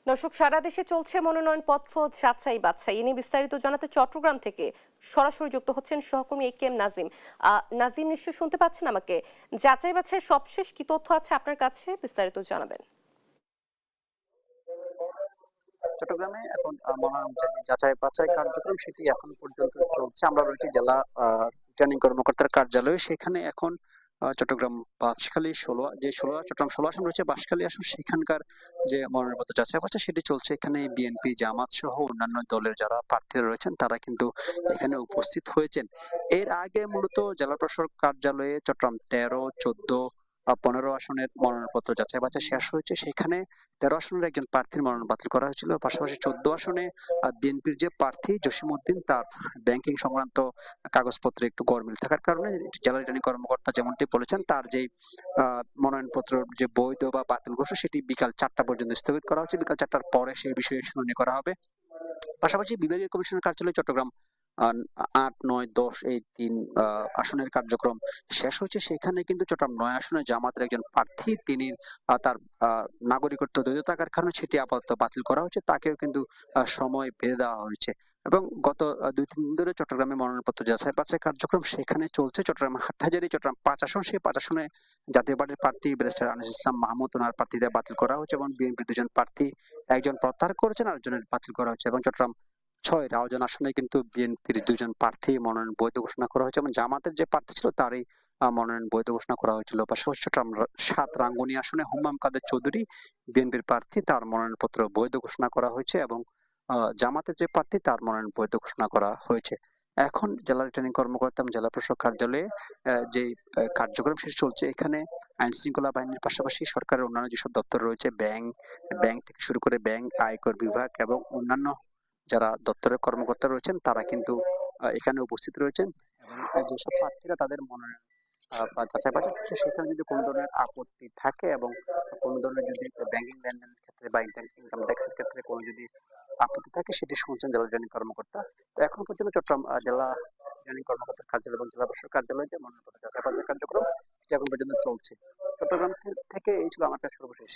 দর্শক, সারা দেশে চলছে মনোনয়নপত্র যাচাই বাছাই। এ নিয়ে বিস্তারিত জানাতে চট্টগ্রাম থেকে সরাসরি যুক্ত হচ্ছেন সহকর্মী এ.কে.এম. নাজিম। নাজিম, নিশ্চয়ই শুনতে পাচ্ছেন আমাকে? যাচাই বাছাইয়ের সবশেষ কি তথ্য আছে আপনার কাছে, বিস্তারিত জানাবেন। চট্টগ্রামে এখন মনোনয়ন যাচাই বাছাই কার্যক্রম সেটি এখন পর্যন্ত চলছে। আমরা রয়েছি জেলা রিটার্নিং কর্মকর্তার কার্যালয়ে। সেখানে এখন চট্টগ্রাম বাঁশখালী ১৬ চট্টগ্রাম ১৬ আসন রয়েছে, বাঁশখালী আসন, সেখানকার যে মনোনয়নপত্র যাচাই বাছাই সেটি চলছে। এখানে বিএনপি, জামাত সহ অন্যান্য দলের যারা প্রার্থীরা রয়েছেন তারা কিন্তু এখানে উপস্থিত হয়েছেন। এর আগে মূলত জেলা প্রশাসক কার্যালয়ে চট্টগ্রাম ১৩, ১৪, ১৫ আসনের মনোনয়নপত্র যাচাই বাছাই শেষ হয়েছে। সেখানে ১৩ আসনের একজন প্রার্থীর মনোনয়ন বাতিল করা হয়েছিল। পাশাপাশি ১৪ আসনে বিএনপির যে প্রার্থী জসীমউদ্দিন, তার ব্যাংকিং সংক্রান্ত কাগজপত্রে একটু গরমিল থাকার কারণে জেলা রিটার্নিং কর্মকর্তা যেমনটি বলেছেন, তার যে মনোনয়নপত্র যে বৈধ বা বাতিল ঘোষণা সেটি বিকাল ৪টা পর্যন্ত স্থগিত করা হচ্ছে। বিকাল ৪টার পরে সেই বিষয়ে শুনানি করা হবে। পাশাপাশি বিভাগীয় কমিশনার কার্যালয় চট্টগ্রাম ৮, ৯, ১০ এই ৩ আসনের কার্যক্রম শেষ হয়েছে। সেখানে কিন্তু চট্টগ্রাম ৯ আসনে জামাতের একজন প্রার্থী, তিনি তার নাগরিকত্ব বৈধ থাকার কারণে সেটি আপাতত বাতিল করা হয়েছে। তাকেও কিন্তু সময় বেঁধে দেওয়া হয়েছে। এবং গত ২-৩ দিন ধরে চট্টগ্রামে মনোনয়নপত্র যাচাই বাছাই কার্যক্রম সেখানে চলছে। চট্টগ্রাম হাটহাজারী, চট্টগ্রাম ৫ আসন, সেই ৫ আসনে জাতীয় পার্টির প্রার্থী ব্যারিস্টার আনিস ইসলাম মাহমুদ, ওনার প্রার্থীদের বাতিল করা হয়েছে এবং বিএনপির ২ জন প্রার্থী, একজন প্রত্যাহার করেছেন, আরেকজনের বাতিল করা হয়েছে। এবং চট্টগ্রাম ৬ রাউজান আসনে কিন্তু বিএনপির ২ জন প্রার্থী মনোনয়ন বৈধ ঘোষণা করা হয়েছে এবং জামাতের যে প্রার্থী ছিল তারই মনোনয়ন বৈধ ঘোষণা করা হয়েছিল। পাশাপাশি চট্টগ্রাম ৭ রাঙ্গুনি আসনে হুম্মাম কাদের চৌধুরী, বিএনপির প্রার্থী, তার মনোনয়নপত্র বৈধ ঘোষণা করা হয়েছে এবং জামাতের যে প্রার্থী তার মনোনয়ন বৈধ ঘোষণা করা হয়েছে। এখন জেলা রিটার্নিং কর্মকর্তা এবং জেলা প্রশাসক কার্যালয়ে যে কার্যক্রম শেষ চলছে, এখানে আইন শৃঙ্খলা বাহিনীর পাশাপাশি সরকারের অন্যান্য যেসব দপ্তর রয়েছে, ব্যাংক থেকে শুরু করে ব্যাংক, আয়কর বিভাগ এবং অন্যান্য যারা দপ্তরের কর্মকর্তা রয়েছেন তারা কিন্তু এখানে উপস্থিত রয়েছেন। এবং যেসব প্রার্থীরা তাদের মনোনয়ন বা যাচাই বাছাই করছে, সেখানে যদি কোনো ধরনের আপত্তি থাকে এবং কোনো ধরনের যদি ব্যাংকিং লেনদেনের ক্ষেত্রে বা ইনকাম ট্যাক্সের ক্ষেত্রে কোনো যদি আপত্তি থাকে, সেটি শুনছেন জেলা রিটার্নিং কর্মকর্তা। তো এখন পর্যন্ত চট্টগ্রাম জেলা রিটার্নিং কর্মকর্তার কার্যালয় এবং জেলা প্রশাসক কার্যালয়ে যে মনোনয়নপত্র যাচাই বাছাই কার্যক্রম সেটি এখন পর্যন্ত চলছে। চট্টগ্রাম থেকে এই ছিল আমার কাছে সর্বশেষ।